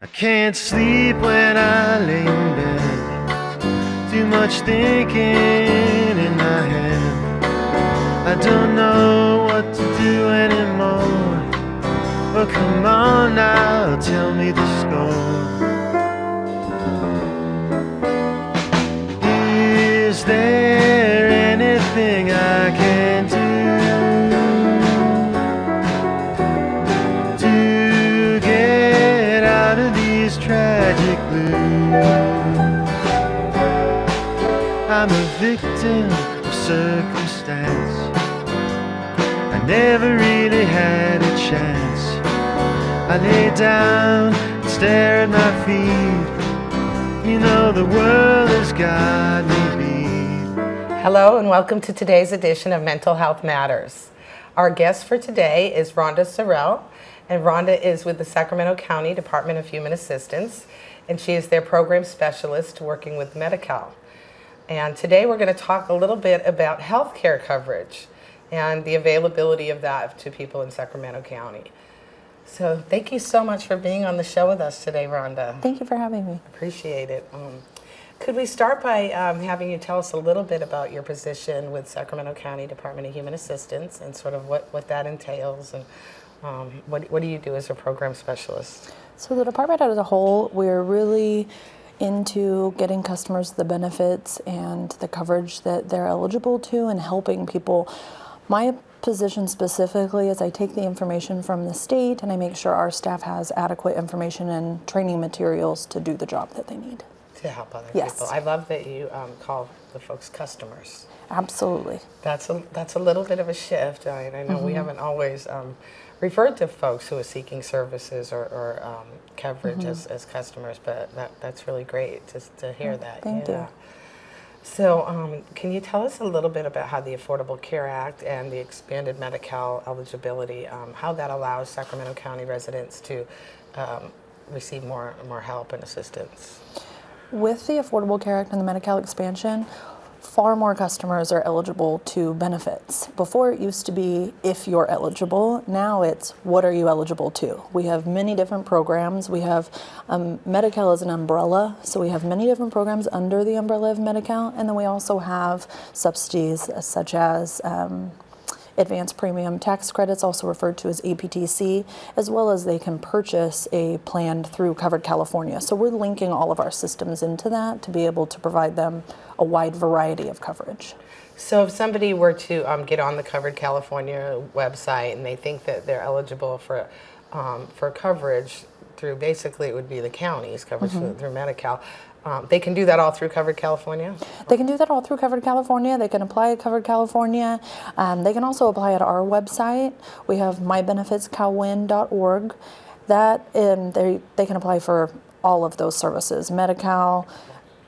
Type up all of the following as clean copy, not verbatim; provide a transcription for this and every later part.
I can't sleep when I lay in bed. Too much thinking in my head. I don't know what to do anymore. Oh, come on now, tell me the score. Is there anything I can do to get out of these tragic blues? I'm a victim of circumstance. I never really had a chance. I lay down and stare at my feet. You know the world has got me beat. Hello and welcome to today's edition of Mental Health Matters. Our guest for today is Rhonda Sorrell, and Rhonda is with the Sacramento County Department of Human Assistance, and she is their program specialist working with NorCal. And today we're going to talk a little bit about health care coverage and the availability of that to people in Sacramento County. So thank you so much for being on the show with us today, Rhonda. Thank you for having me. Appreciate it. Could we start by having you tell us a little bit about your position with Sacramento County Department of Human Assistance and sort of what that entails, and what do you do as a program specialist? So the department as a whole, we're really into getting customers the benefits and the coverage that they're eligible to and helping people. My position specifically is I take the information from the state and I make sure our staff has adequate information and training materials to do the job that they need. To help other Yes. people. I love that you call the folks customers. Absolutely. That's a little bit of a shift. I know we haven't always referred to folks who are seeking services or coverage as customers, but that's really great to hear that. Thank you. So can you tell us a little bit about how the Affordable Care Act and the expanded Medi-Cal eligibility, how that allows Sacramento County residents to receive more help and assistance? With the Affordable Care Act and the Medi-Cal expansion, far more customers are eligible to benefits. Before it used to be if you're eligible, now it's what are you eligible to. We have many different programs. We have Medi-Cal as an umbrella, so we have many different programs under the umbrella of Medi-Cal, and then we also have subsidies such as advanced premium tax credits, also referred to as APTC, as well as they can purchase a plan through Covered California. So we're linking all of our systems into that to be able to provide them a wide variety of coverage. So if somebody were to get on the Covered California website and they think that they're eligible for coverage through, basically it would be the county's coverage through Medi-Cal, they can do that all through Covered California? They can do that all through Covered California. They can apply at Covered California. They can also apply at our website. We have mybenefitscalwin.org. That they can apply for all of those services: Medi-Cal,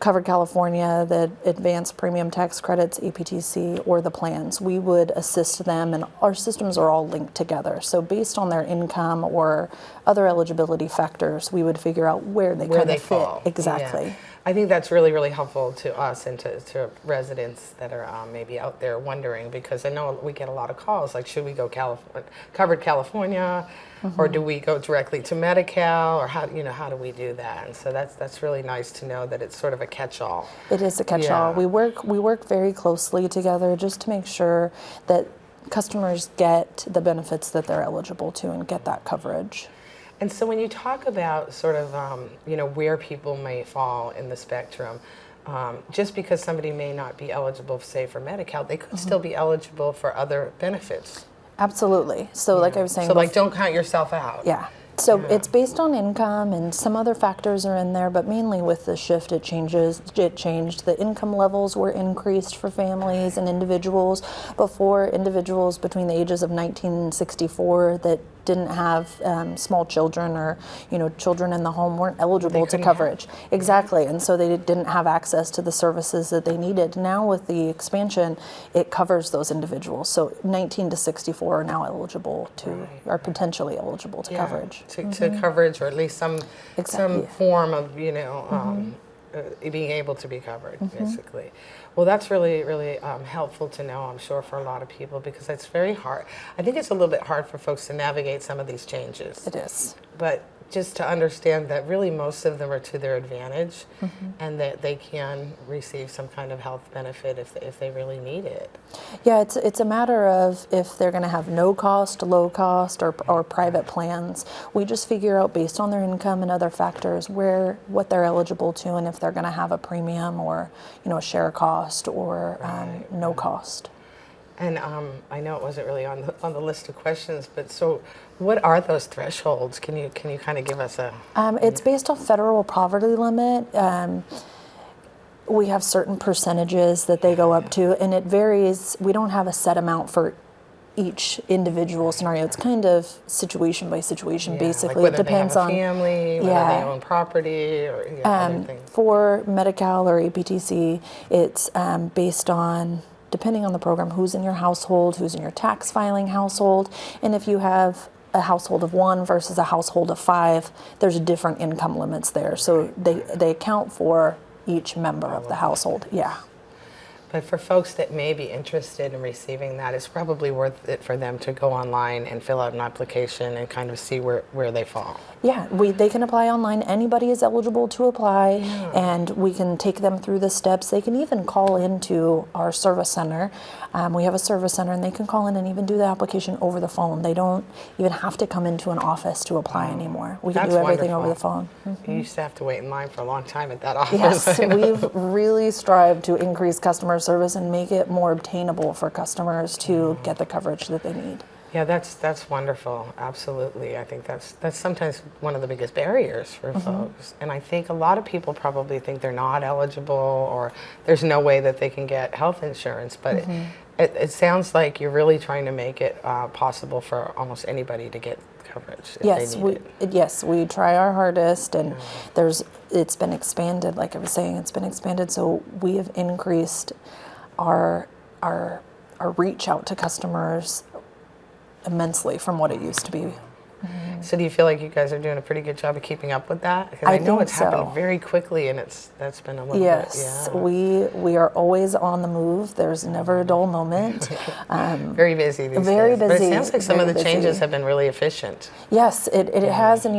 Covered California, the advanced premium tax credits, APTC, or the plans. We would assist them, and our systems are all linked together. So based on their income or other eligibility factors, we would figure out where they kind of fit. Fall. Exactly. Yeah. I think that's really, really helpful to us and to residents that are maybe out there wondering, because I know we get a lot of calls like, should we go Covered California, or do we go directly to Medi-Cal, or how do we do that? And so that's really nice to know that it's sort of a catch-all. It is a catch-all. Yeah. We work very closely together just to make sure that customers get the benefits that they're eligible to and get that coverage. And so when you talk about sort of, where people may fall in the spectrum, just because somebody may not be eligible, say, for Medi-Cal, they could still be eligible for other benefits. Absolutely. So like I was saying. So like, don't count yourself out. Yeah. So it's based on income, and some other factors are in there, but mainly with the shift it changed. The income levels were increased for families and individuals. Before, individuals between the ages of 19 and 64 that didn't have small children or children in the home weren't eligible to coverage. Exactly, and so they didn't have access to the services that they needed. Now with the expansion, it covers those individuals. So 19 to 64 are now eligible to, are potentially eligible to coverage. To coverage, or at least some form of being able to be covered, basically. Well, that's really, really helpful to know, I'm sure, for a lot of people, because it's very hard. I think it's a little bit hard for folks to navigate some of these changes. It is. But just to understand that really most of them are to their advantage, and that they can receive some kind of health benefit if they really need it. Yeah, it's a matter of if they're going to have no cost, low cost, or private plans. We just figure out based on their income and other factors what they're eligible to, and if they're going to have a premium or a share cost or no cost. And I know it wasn't really on the list of questions, but so what are those thresholds? Can you kind of give us a? It's based off federal poverty limit. We have certain percentages that they go up to, and it varies. We don't have a set amount for each individual scenario. It's kind of situation by situation. Basically, like whether it depends they have a on family, whether they own property, or other things. For Medi-Cal or APTC, it's based on, depending on the program, who's in your household, who's in your tax filing household, and if you have a household of 1 versus a household of 5, there's different income limits there. So they account for each member of the household. Yeah. But for folks that may be interested in receiving that, it's probably worth it for them to go online and fill out an application and kind of see where they fall. Yeah, they can apply online. Anybody is eligible to apply, and we can take them through the steps. They can even call into our service center. We have a service center, and they can call in and even do the application over the phone. They don't even have to come into an office to apply anymore. We can do everything over the phone. You used to have to wait in line for a long time at that office. Yes, we've really strived to increase customer service and make it more obtainable for customers to get the coverage that they need. Yeah, that's wonderful. Absolutely. I think that's sometimes one of the biggest barriers for folks. And I think a lot of people probably think they're not eligible or there's no way that they can get health insurance. But it sounds like you're really trying to make it possible for almost anybody to get coverage if they need it. Yes, we try our hardest, and it's been expanded. Like I was saying, it's been expanded. So we have increased our reach out to customers immensely from what it used to be. So do you feel like you guys are doing a pretty good job of keeping up with that? Because I know think it's happened very quickly, and that's been a little bit. Yes, we are always on the move. There's never a dull moment. Very busy these very days. But busy, it sounds like some of very the changes busy. have been really efficient. Yes, it has, and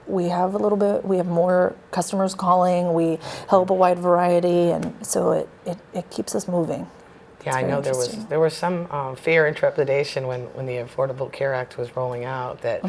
we have more customers calling. We help a wide variety, and so it keeps us moving. Yeah, I know there was some fear and trepidation when the Affordable Care Act was rolling out that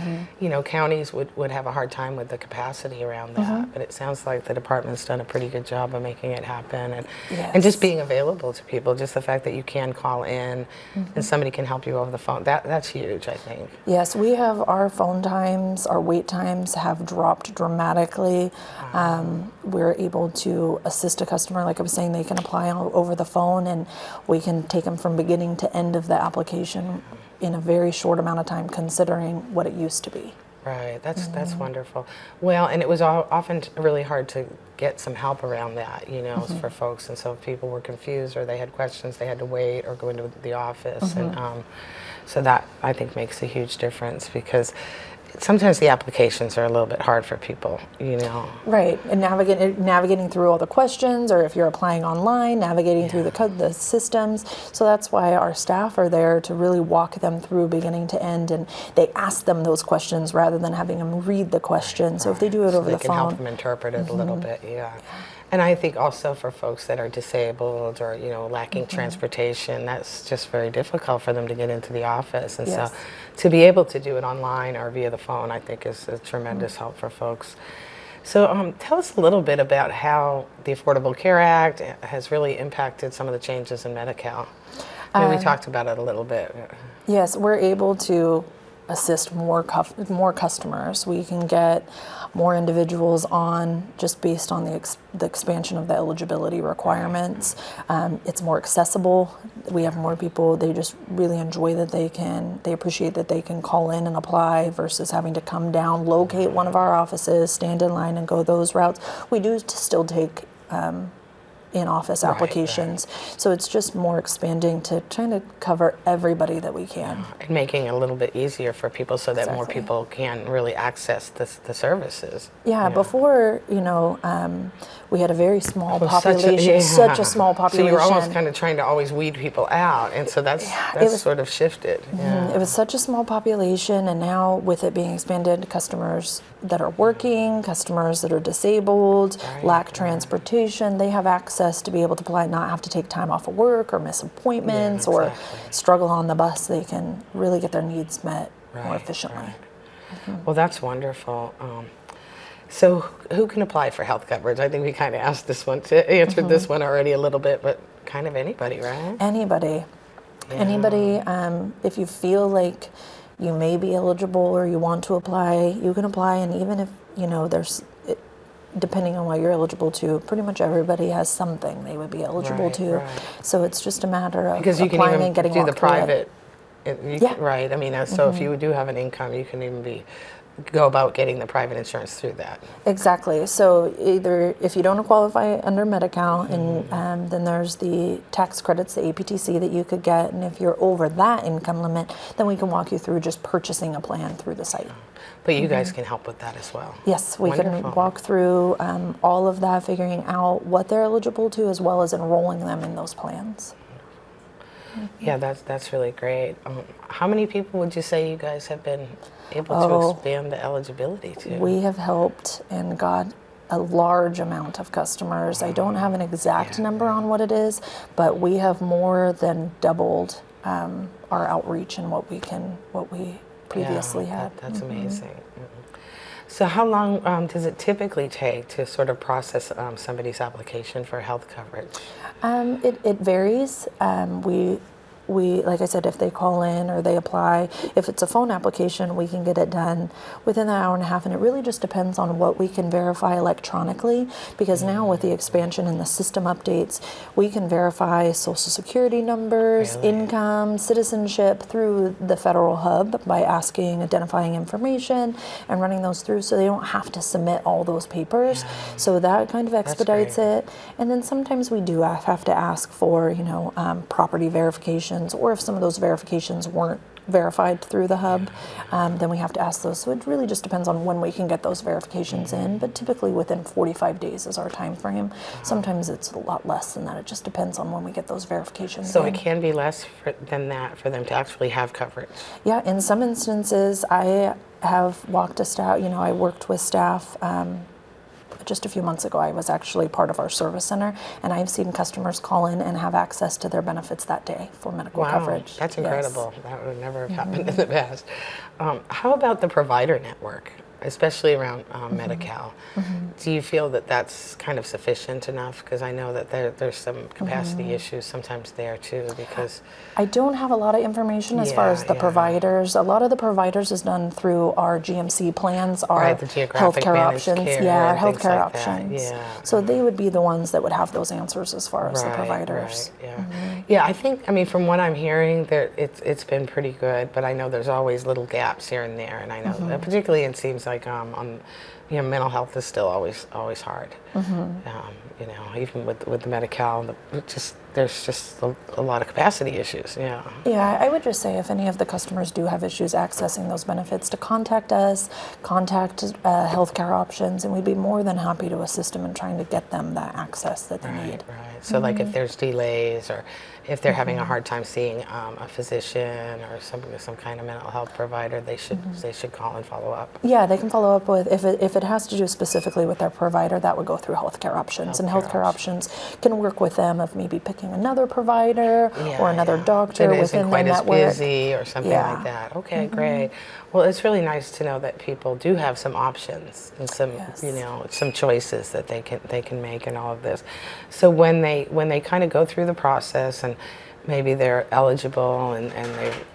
counties would have a hard time with the capacity around that. But it sounds like the department's done a pretty good job of making it happen and just being available to people. Just the fact that you can call in and somebody can help you over the phone. That's huge, I think. Yes, we have our phone times, our wait times have dropped dramatically. We're able to assist a customer, like I was saying, they can apply over the phone, and we can take them from beginning to end of the application in a very short amount of time, considering what it used to be. Right, that's wonderful. Well, and it was often really hard to get some help around that, for folks. And so if people were confused or they had questions, they had to wait or go into the office. And so that, I think, makes a huge difference because sometimes the applications are a little bit hard for people, Right, and navigating through all the questions, or if you're applying online, navigating through the systems. So that's why our staff are there to really walk them through beginning to end, and they ask them those questions rather than having them read the question. So if they do it over the phone, they can help them interpret it a little bit. Yeah. And I think also for folks that are disabled or lacking transportation, that's just very difficult for them to get into the office. And so to be able to do it online or via the phone, I think is a tremendous help for folks. So tell us a little bit about how the Affordable Care Act has really impacted some of the changes in Medi-Cal. We talked about it a little bit. Yes, we're able to assist more customers. We can get more individuals on just based on the expansion of the eligibility requirements. It's more accessible. We have more people. They just really enjoy that they appreciate that they can call in and apply versus having to come down, locate one of our offices, stand in line and go those routes. We do still take in-office Right, applications. So it's just more expanding to trying to cover everybody that we can. And making it a little bit easier for people so that more Exactly. people can really access the services. Yeah, before, we had a very small Well, population, such a small population. So you were almost kind of trying to always weed people out, and so that's sort of shifted. It was such a small population, and now with it being expanded, customers that are working, customers that are disabled, lack transportation, they have access to be able to apply, not have to take time off of work or miss appointments or struggle on the bus. They can really get their needs met more efficiently. Right. Well, that's wonderful. So who can apply for health coverage? I think we kind of answered this one already a little bit, but kind of anybody, right? Anybody. Anybody, if you feel like you may be eligible or you want to apply, you can apply. And even if, depending on what you're eligible to, pretty much everybody has something they would be eligible to. Right. So it's just a matter of because you can applying even and getting do the private. Yeah. Right. I mean, so if you do have an income, you can even go about getting the private insurance through that. Exactly. So either if you don't qualify under Medi-Cal, and then there's the tax credits, the APTC that you could get, and if you're over that income limit, then we can walk you through just purchasing a plan through the site. But you guys can help with that as well. Yes, we can walk through all of that, figuring out what they're eligible to, as well as enrolling them in those plans. Yeah, that's really great. How many people would you say you guys have been able to expand the eligibility to? We have helped and got a large amount of customers. I don't have an exact number on what it is, but we have more than doubled our outreach and what we previously had. That's amazing. So how long does it typically take to sort of process somebody's application for health coverage? It varies. We, like I said, if they call in or they apply, if it's a phone application, we can get it done within an hour and a half. And it really just depends on what we can verify electronically, because now with the expansion and the system updates, we can verify social security numbers, income, citizenship through the federal hub by identifying information and running those through, so they don't have to submit all those papers. So that kind of expedites it. And then sometimes we do have to ask for, property verifications, or if some of those verifications weren't verified through the hub, then we have to ask those. So it really just depends on when we can get those verifications in, but typically within 45 days is our time frame. Sometimes it's a lot less than that. It just depends on when we get those verifications in. So it can be less than that for them to actually have coverage? Yeah, in some instances, I have walked a staff, I worked with staff just a few months ago. I was actually part of our service center, and I've seen customers call in and have access to their benefits that day for medical coverage. That's incredible. That would never have happened in the past. How about the provider network, especially around Medi-Cal? Do you feel that that's kind of sufficient enough? Because I know that there's some capacity issues sometimes there too, because I don't have a lot of information as far as the providers. A lot of the providers is done through our GMC plans, our the geographic healthcare managed options. care Our and things healthcare like that. options. So they would be the ones that would have those answers as far as the providers. Yeah, I think, from what I'm hearing, it's been pretty good, but I know there's always little gaps here and there, and I know particularly it seems like mental health is still always hard. Even with the Medi-Cal, there's just a lot of capacity issues. Yeah, I would just say if any of the customers do have issues accessing those benefits, to contact us, contact healthcare options, and we'd be more than happy to assist them in trying to get them that access that they need. Right. So like if there's delays, or if they're having a hard time seeing a physician or some kind of mental health provider, they should call and follow up. Yeah, they can follow up with, if it has to do specifically with their provider, that would go through healthcare options. And healthcare options can work with them of maybe picking another provider or another doctor that within isn't quite their as network. busy or something like that. Okay, great. Well, it's really nice to know that people do have some options and some some choices that they can make in all of this. So when they kind of go through the process and maybe they're eligible and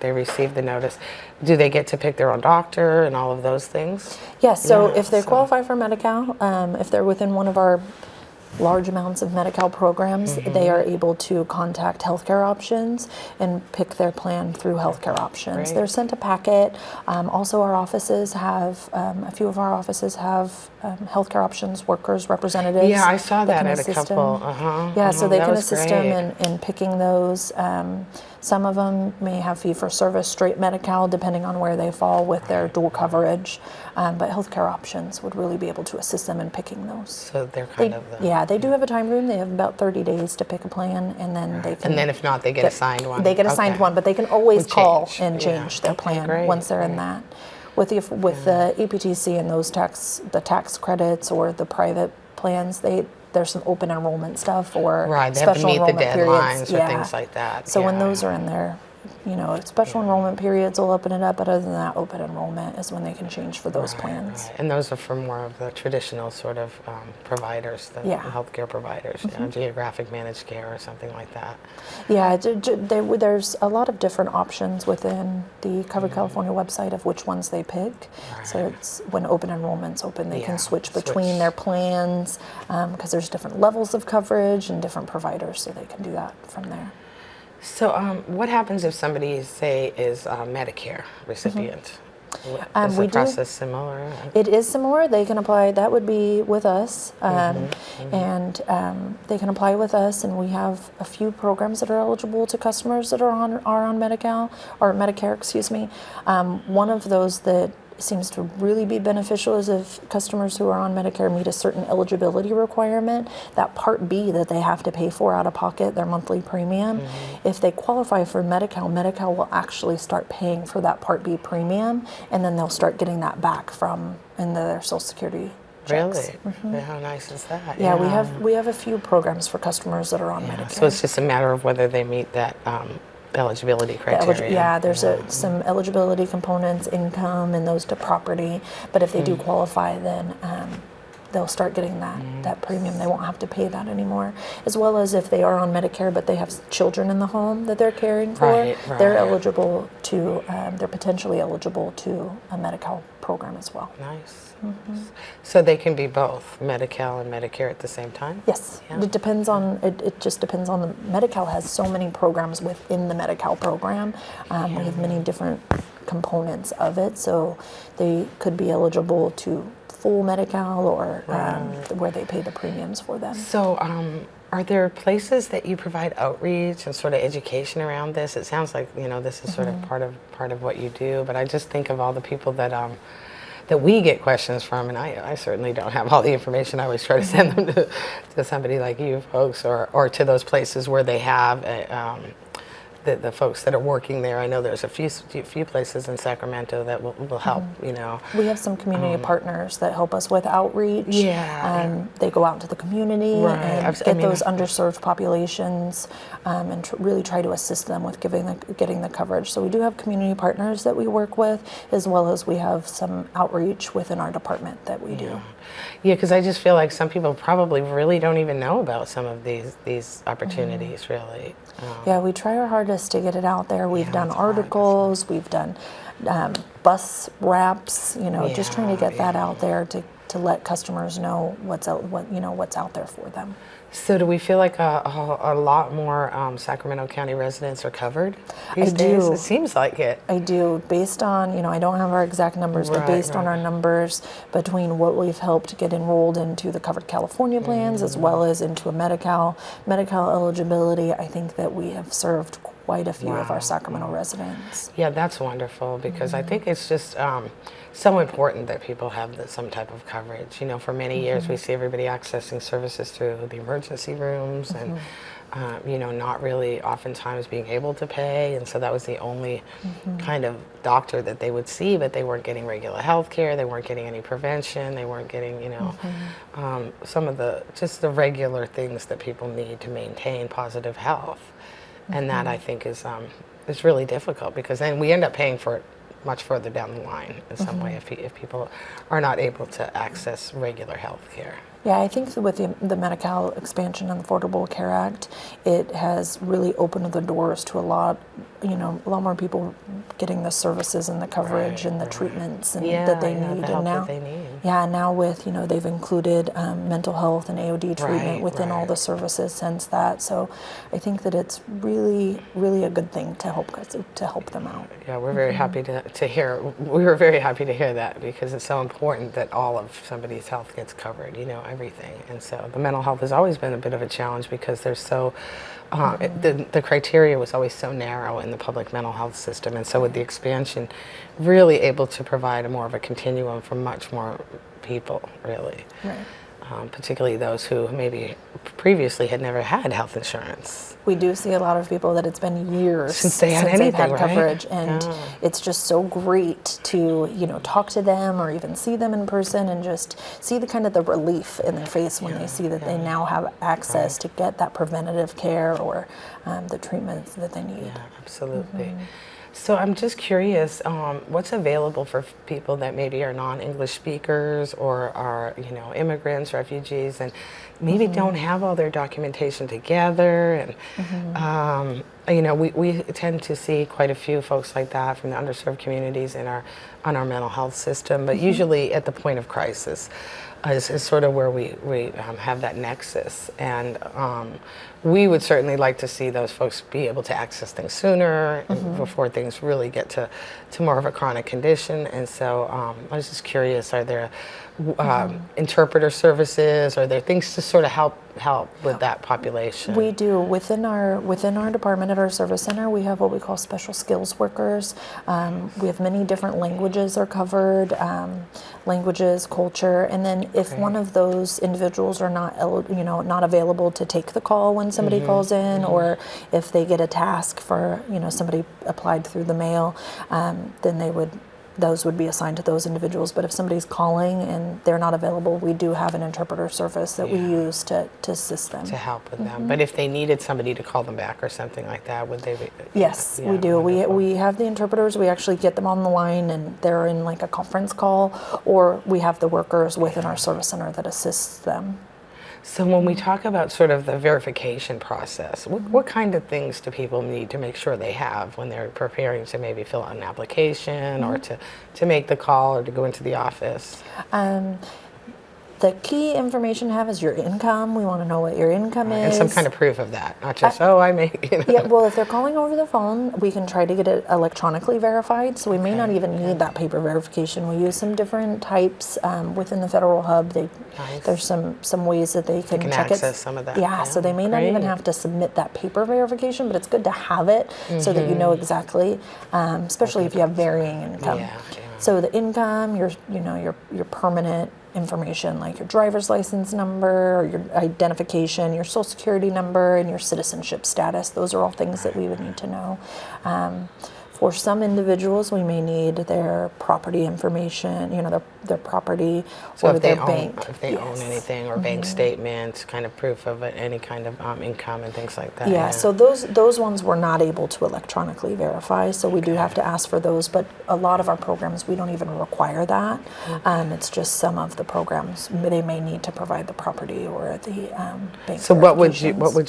they receive the notice, do they get to pick their own doctor and all of those things? Yes, so if they qualify for Medi-Cal, if they're within one of our large amounts of Medi-Cal programs, they are able to contact healthcare options and pick their plan through healthcare options. Great. They're sent a packet. Also, our offices have, a few of our offices have healthcare options workers, representatives. Yeah, I saw that can at a assist couple. them. Yeah, so they that can was assist great. them in picking those. Some of them may have fee-for-service, straight Medi-Cal, depending on where they fall with their dual coverage. But healthcare options would really be able to assist them in picking those. So they're kind of the... Yeah, they do have a time room. They have about 30 days to pick a plan, and then they can. And then if not, they get assigned one. They get assigned Okay. one, but they can always Would call change. and change their Okay, plan great, once they're in that. With the EPTC and those the tax credits or the private plans, there's some open enrollment stuff or Right, they have to special meet the enrollment periods. deadlines or things like that. So when Yeah. those are in there, special enrollment periods will open it up, but other than that, open enrollment is when they can change for those plans. Right. And those are for more of the traditional sort of providers, the Yeah. healthcare providers, geographic managed care or something like that. Yeah, there's a lot of different options within the Covered California website of which ones they pick. So it's when open enrollment's open, they Yeah, can switch between their plans because there's different levels of coverage and different providers, so they can do that from there. So what happens if somebody, say, is a Medicare recipient? Is we the do- process similar? It is similar. They can apply. That would be with us, and they can apply with us. And we have a few programs that are eligible to customers that are on Medi-Cal or Medicare. Excuse me. One of those that seems to really be beneficial is if customers who are on Medicare meet a certain eligibility requirement, that Part B that they have to pay for out of pocket, their monthly premium. If they qualify for Medi-Cal, Medi-Cal will actually start paying for that Part B premium, and then they'll start getting that back from in their Social Security checks. Really? How nice is that? Yeah, we have a few programs for customers that are on Medicare. So it's just a matter of whether they meet that eligibility criteria. Yeah, there's some eligibility components, income, and those to property. But if they do qualify, then they'll start getting that premium. They won't have to pay that anymore. As well as if they are on Medicare, but they have children in the home that they're caring for, Right. they're eligible to. They're potentially eligible to a Medi-Cal program as well. Nice. So they can be both Medi-Cal and Medicare at the same time? Yes, Yeah. it depends on. It just depends on the Medi-Cal has so many programs within the Medi-Cal program. We have many different components of it, so they could be eligible to full Medi-Cal or where they pay the premiums for them. So are there places that you provide outreach and sort of education around this? It sounds like this is sort of part of what you do, but I just think of all the people that that we get questions from, and I certainly don't have all the information. I always try to send them to somebody like you folks or to those places where they have the folks that are working there. I know there's a few places in Sacramento that will help, We have some community partners that help us with outreach. They go out into the community and get those underserved populations and really try to assist them with getting the coverage. So we do have community partners that we work with, as well as we have some outreach within our department that we do. Yeah, because I just feel like some people probably really don't even know about some of these opportunities, really. Yeah, we try our hardest to get it out there. We've done articles, we've done bus wraps, just trying to get that out there to let customers know what's out there for them. So do we feel like a lot more Sacramento County residents are covered these days? do. It seems like it. I do, based on, I don't have our exact numbers, but based on our numbers between what we've helped get enrolled into the Covered California plans as well as into a Medi-Cal eligibility, I think that we have served quite a few of our Sacramento residents. Yeah, that's wonderful because I think it's just so important that people have some type of coverage. For many years we see everybody accessing services through the emergency rooms and not really oftentimes being able to pay, and so that was the only kind of doctor that they would see, but they weren't getting regular health care, they weren't getting any prevention, they weren't getting some of the regular things that people need to maintain positive health. And that I think is really difficult because then we end up paying for it much further down the line in some way if people are not able to access regular health care. Yeah, I think that with the Medi-Cal expansion and the Affordable Care Act, it has really opened the doors to a lot more people getting the services and the coverage and the treatments and that they need. The help and now, that they need. Yeah, now with, they've included mental health and AOD treatment within all the services since that. So I think that it's really, really a good thing to help them out. Yeah, we're very happy to hear. We were very happy to hear that because it's so important that all of somebody's health gets covered, everything. And so the mental health has always been a bit of a challenge because there's so, the criteria was always so narrow in the public mental health system. And so with the expansion, really able to provide more of a continuum for much more people, really. Right. Particularly those who maybe previously had never had health insurance. We do see a lot of people that it's been years since they've had coverage, and it's just so great to talk to them or even see them in person and just see the kind of the relief in their face when they see that they now have access to get that preventative care or the treatments that they need. Yeah, absolutely. So I'm just curious, what's available for people that maybe are non-English speakers or are, immigrants, refugees, and maybe don't have all their documentation together? And, we tend to see quite a few folks like that from the underserved communities on our mental health system, but usually at the point of crisis is sort of where we have that nexus. And we would certainly like to see those folks be able to access things sooner before things really get to more of a chronic condition. And so I was just curious, are there interpreter services? Are there things to sort of help with that population? We do. Within our department at our service center, we have what we call special skills workers. We have many different languages are covered, languages, culture, and then if one of those individuals are not available to take the call when somebody calls in, or if they get a task for somebody applied through the mail, then those would be assigned to those individuals. But if somebody's calling and they're not available, we do have an interpreter service that we use to assist them. To help with them. But if they needed somebody to call them back or something like that, would they be? Yes, we do. We have the interpreters. We actually get them on the line and they're in like a conference call, or we have the workers within our service center that assists them. So when we talk about sort of the verification process, what kind of things do people need to make sure they have when they're preparing to maybe fill out an application or to make the call or to go into the office? The key information to have is your income. We want to know what your income is. And some kind of proof of that, not just, I make, Yeah, well, if they're calling over the phone, we can try to get it electronically verified, so we may not even need that paper verification. We use some different types within the federal hub. There's some ways that they can check access some of that. Yeah, so they may not even have to submit that paper verification, but it's good to have it so that you know exactly, especially if you have varying income. So the income, your permanent information like your driver's license number, or your identification, your social security number, and your citizenship status. Those are all things that we would need to know. For some individuals, we may need their property information, their property or their bank. If they own anything, or bank statements, kind of proof of any kind of income and things like that. Yeah, so those ones we're not able to electronically verify, so we do have to ask for those, but a lot of our programs, we don't even require that. It's just some of the programs, they may need to provide the property or the bank. So what would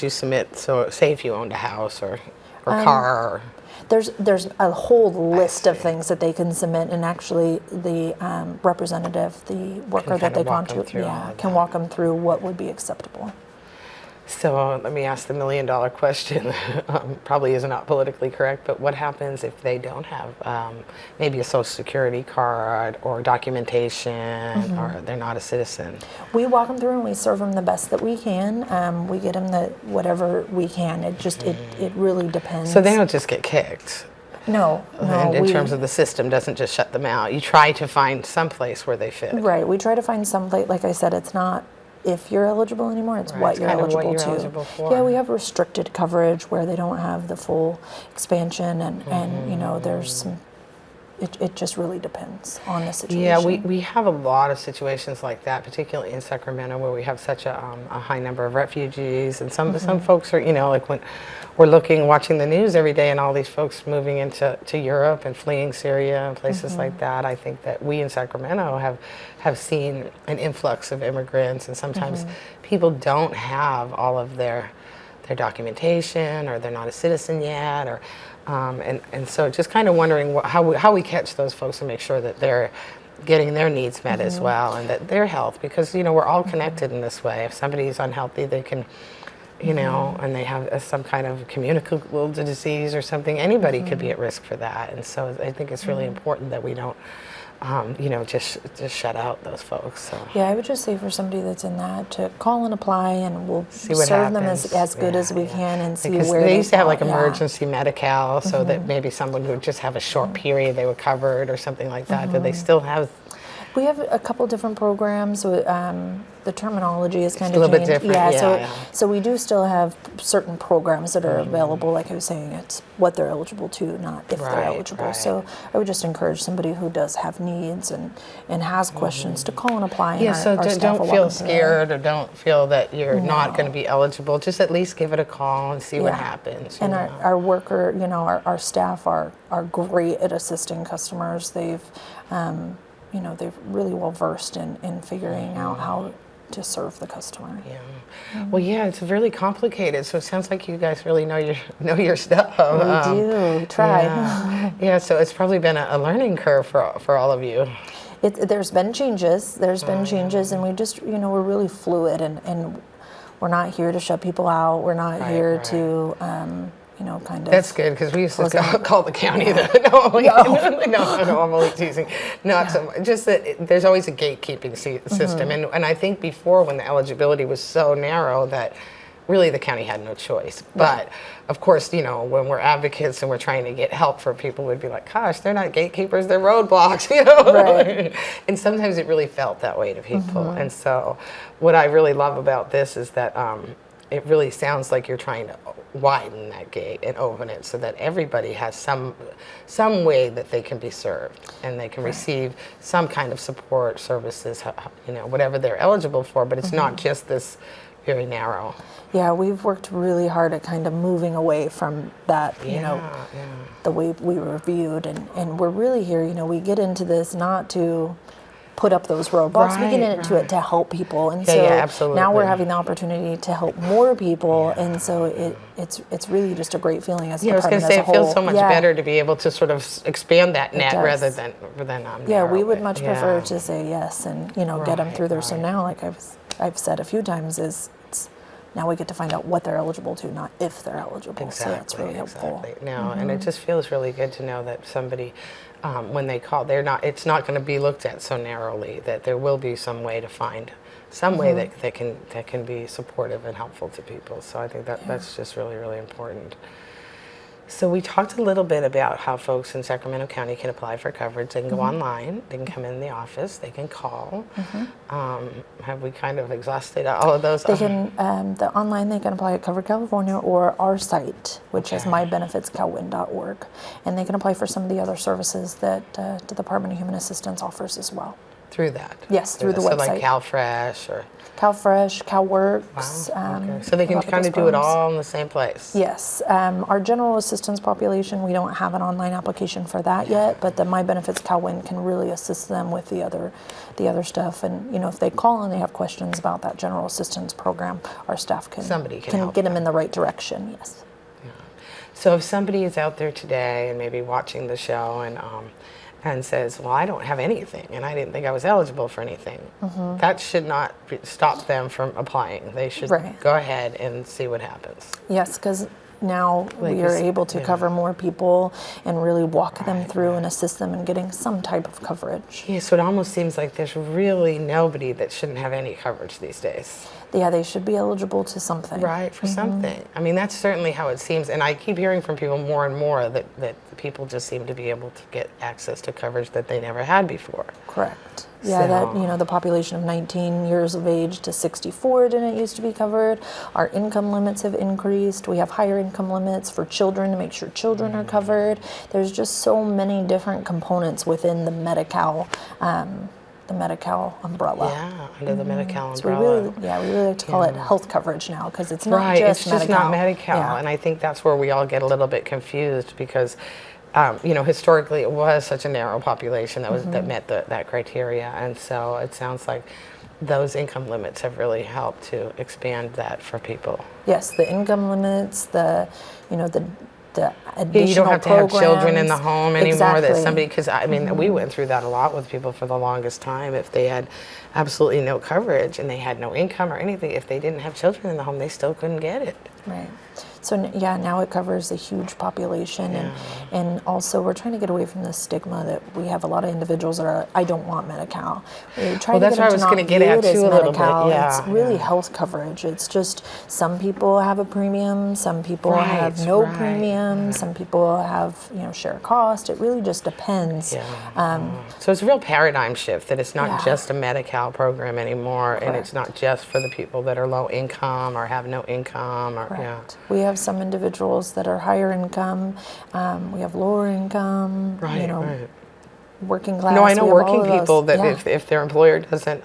you submit? So say if you owned a house or car or... There's a whole list of things that they can submit, and actually the representative, the worker that they contact, can walk them through what would be acceptable. So let me ask the $1,000,000 question. Probably is not politically correct, but what happens if they don't have maybe a social security card or documentation, or they're not a citizen? We walk them through and we serve them the best that we can. We get them whatever we can. It really depends. So they don't just get kicked. No. In terms of the system, doesn't just shut them out. You try to find some place where they fit. Right. We try to find some place. Like I said, it's not if you're eligible anymore, it's what you're eligible to. Eligible for. Yeah, we have restricted coverage where they don't have the full expansion, and there's some it just really depends on the situation. Yeah, we have a lot of situations like that, particularly in Sacramento, where we have such a high number of refugees, and some folks are, like when we're watching the news every day, and all these folks moving into Europe and fleeing Syria and places like that. I think that we in Sacramento have seen an influx of immigrants, and sometimes people don't have all of their documentation, or they're not a citizen yet, or and so just kind of wondering how we catch those folks and make sure that they're getting their needs met as well, and that their health, because we're all connected in this way. If somebody's unhealthy, they can, and they have some kind of communicable disease or something, anybody could be at risk for that. And so I think it's really important that we don't just shut out those folks. So. Yeah, I would just say for somebody that's in that to call and apply, and we'll serve happens. them as good as we can, and see because where they used to have like fall. emergency Medi-Cal, so that maybe someone would just have a short period they were covered or something like that. Do they still have? We have a couple different programs. The terminology is kind a of little bit changed. different. So we do still have certain programs that are available. Like I was saying, it's what they're eligible to, not if they're eligible. Right. So I would just encourage somebody who does have needs and has questions to call and apply. Yeah, and so our staff don't will feel walk them through that. scared, or don't feel that you're not going to be eligible. Just at least give it a call and see what Yeah. happens. And our worker, our staff are great at assisting customers. They've they're really well versed in figuring out how to serve the customer. Yeah. Well, yeah, it's really complicated. So it sounds like you guys really know your stuff. We do. We try. Yeah. So it's probably been a learning curve for all of you. There's been changes. And we just we're really fluid, and we're not here to shut people out. We're not here to kind of. That's good, because we used to call the county no, I'm only teasing. Not so much. Just that there's always a gatekeeping system, and I think before, when the eligibility was so narrow, that really the county had no choice. But of course, when we're advocates and we're trying to get help for people, we'd be like, gosh, they're not gatekeepers, they're roadblocks, Right. And sometimes it really felt that way to people. And so what I really love about this is that it really sounds like you're trying to widen that gate and open it so that everybody has some way that they can be served, and they can receive some kind of support services, whatever they're eligible for, but it's not just this very narrow. Yeah, we've worked really hard at kind of moving away from that, the way we were viewed, and we're really here, we get into this not to put up those roadblocks. We get into it to help people, and so now we're having the opportunity to help more people, and so it's really just a great feeling as a department as a whole. I was going to say, it feels so much better to be able to sort of expand that net rather than we would much prefer to say yes and get them through there. So now, like I've said a few times, now we get to find out what they're eligible to, not if they're eligible. So that's really helpful. No, and it just feels really good to know that somebody, when they call, it's not going to be looked at so narrowly, that there will be some way to find some way that can be supportive and helpful to people. So I think that's just really, really important. So we talked a little bit about how folks in Sacramento County can apply for coverage. They can go online, they can come in the office, they can call. Have we kind of exhausted all of those? They can, the online, they can apply at Covered California or our site, which is mybenefitscalwin.org. And they can apply for some of the other services that the Department of Human Assistance offers as well. Through that? Yes, through the website. website. So like CalFresh or? CalFresh, CalWorks. Okay. So they can kind of do it all in the same place? Yes. Our general assistance population, we don't have an online application for that yet, but the My Benefits CalWin can really assist them with the other stuff. And if they call and they have questions about that general assistance program, our staff can get them in the right direction. Yes. Yeah. So if somebody is out there today and maybe watching the show and says, well, I don't have anything, and I didn't think I was eligible for anything, that should not stop them from applying. They should go ahead and see what happens. Yes, because now we are able to cover more people and really walk them through and assist them in getting some type of coverage. Yeah, so it almost seems like there's really nobody that shouldn't have any coverage these days. Yeah, they should be eligible to something. Right, for something. I mean, that's certainly how it seems. And I keep hearing from people more and more that people just seem to be able to get access to coverage that they never had before. Correct. Yeah, So- that, the population of 19 years of age to 64 didn't used to be covered. Our income limits have increased. We have higher income limits for children to make sure children are covered. There's just so many different components within the Medi-Cal umbrella. Yeah, under the Medi-Cal So we umbrella. really like to call it health coverage now, because it's not Right, just it's just not Medi-Cal. Medi-Cal, Yeah. and I think that's where we all get a little bit confused because, historically it was such a narrow population that met that criteria, and so it sounds like those income limits have really helped to expand that for people. Yes, the income limits, the additional You don't have to have children in the programs. home anymore. Exactly. That somebody, because I mean, we went through that a lot with people for the longest time. If they had absolutely no coverage and they had no income or anything, if they didn't have children in the home, they still couldn't get it. Right. So now it covers a huge population, and also we're trying to get away from the stigma that we have a lot of individuals that are, I don't want Medi-Cal. We try to Well, that's get what I them was to not gonna get view at it as too a little bit. Medi-Cal. Yeah, It's really yeah. health coverage. It's just some people have a premium, some people have Right, no right, premium, some people have share cost. It really just depends. So it's a real paradigm shift that it's not Yeah. just a Medi-Cal program anymore, and it's Correct. not just for the people that are low income or have no income, or Correct. We have some individuals that are higher income. We have lower income. Right, right. Working class. No, I know we have all working of people those. that Yeah. if their employer doesn't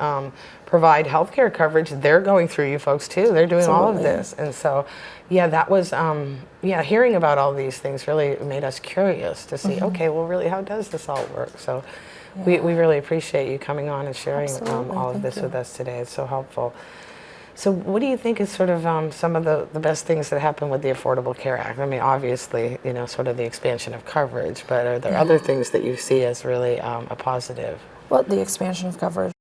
provide health care coverage, they're going through you folks too. They're doing all of Absolutely. this. And so, yeah, that was, hearing about all these things really made us curious to see, okay, well, really, how does this all work? So we really appreciate you coming on and sharing Absolutely. all of Thank this you. with us today. It's so helpful. So what do you think is sort of some of the best things that happened with the Affordable Care Act? I mean, obviously, sort of the expansion of coverage, but are there other things that you see as really a positive? Well, the expansion of coverage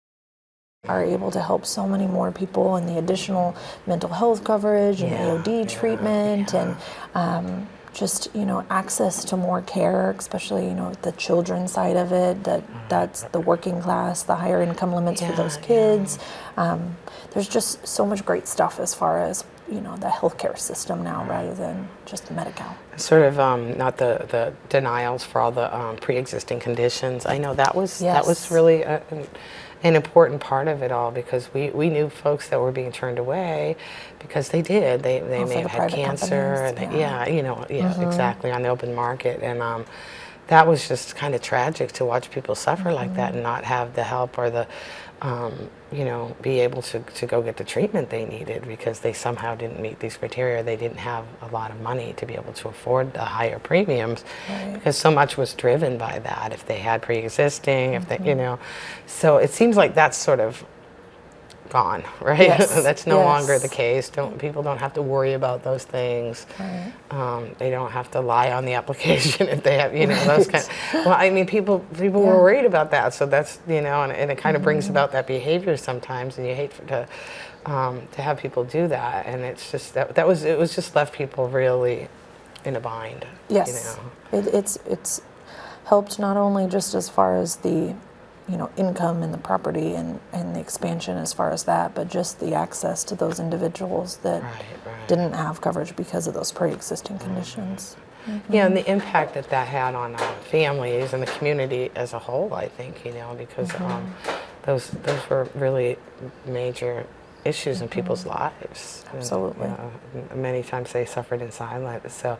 are able to help so many more people, and the additional mental health coverage and AOD treatment and just access to more care, especially the children's side of it. That's the working class, the higher income limits for those kids. There's just so much great stuff as far as the healthcare system now, rather than just Medi-Cal. Sort of not the denials for all the pre-existing conditions. I know that was really an important part of it all, because we knew folks that were being turned away because they may have had cancer, and exactly, on the open market, and that was just kind of tragic to watch people suffer like that and not have the help or the be able to go get the treatment they needed because they somehow didn't meet these criteria. They didn't have a lot of money to be able to afford the higher premiums, because so much was driven by that. If they had pre-existing, if they, so it seems like that's sort of gone, right? Yes. That's no longer the case. People don't have to worry about those things. Right. They don't have to lie on the application if they have, those kind. Well, I mean, people were worried about that, so that's and it kind of brings about that behavior sometimes, and you hate to have people do that, and it's just it was just left people really in a bind. Yes, it's helped not only just as far as the income and the property and the expansion as far as that, but just the access to those individuals that didn't have coverage because of those pre-existing conditions. Yeah, and the impact that had on families and the community as a whole, I think, because those were really major issues in people's lives. Absolutely. And, many times they suffered in silence. So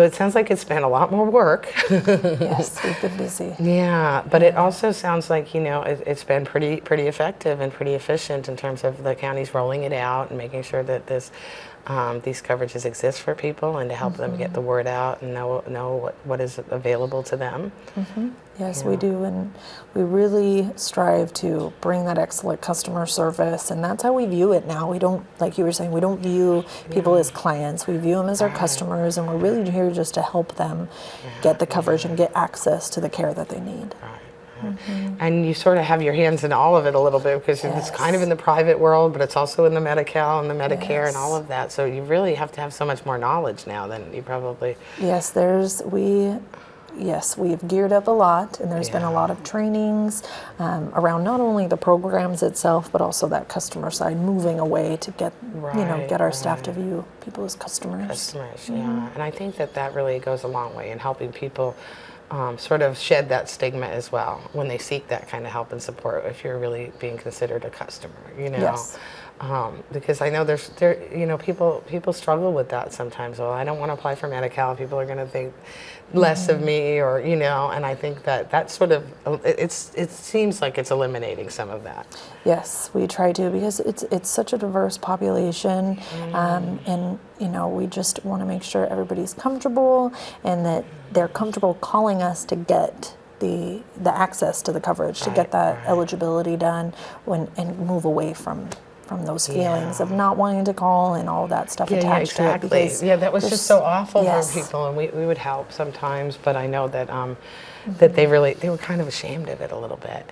it sounds like it's been a lot more work. Yes, we've been busy. Yeah, but it also sounds like it's been pretty effective and pretty efficient in terms of the counties rolling it out and making sure that these coverages exist for people, and to help them get the word out and know what is available to them. Yes, we do, and we really strive to bring that excellent customer service, and that's how we view it now. We don't, like you were saying, we don't view people as clients. We view them as our customers, and we're really here just to help them get the coverage and get access to the care that they need. And you sort of have your hands in all of it a little bit, because it's kind of in the private world, but it's also in the Medi-Cal and the Medicare and all of that. So you really have to have so much more knowledge now than you probably... Yes, we've geared up a lot, and there's been a lot of trainings around not only the programs itself, but also that customer side, moving away to get our staff to view people as customers. And I think that really goes a long way in helping people sort of shed that stigma as well when they seek that kind of help and support if you're really being considered a customer, Yes. because I know people struggle with that sometimes. Well, I don't want to apply for Medi-Cal. People are going to think less of me, or and I think that sort of it seems like it's eliminating some of that. Yes, we try to, because it's such a diverse population, and we just want to make sure everybody's comfortable and that they're comfortable calling us to get the access to the coverage, to get that eligibility done, and move away from those feelings of not wanting to call and all that stuff attached to it. Because that was just so awful for people, and we would help sometimes, but I know that that they were kind of ashamed of it a little bit.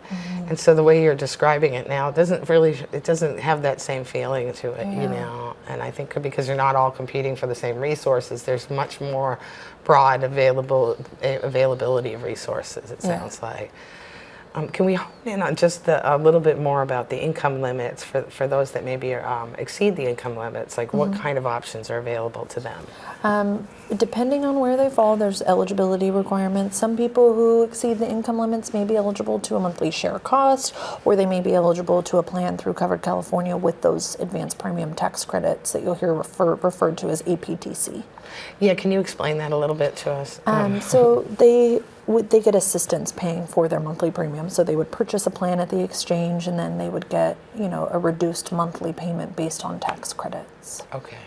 And so the way you're describing it now, it doesn't have that same feeling to it, and I think because you're not all competing for the same resources, there's much more broad availability of resources, it sounds like. Can we hone in on just a little bit more about the income limits for those that maybe exceed the income limits? Like what kind of options are available to them? Depending on where they fall, there's eligibility requirements. Some people who exceed the income limits may be eligible to a monthly share cost, or they may be eligible to a plan through Covered California with those advanced premium tax credits that you'll hear referred to as APTC. Yeah, can you explain that a little bit to us? So they get assistance paying for their monthly premium. So they would purchase a plan at the exchange, and then they would get a reduced monthly payment based on tax credits. Okay.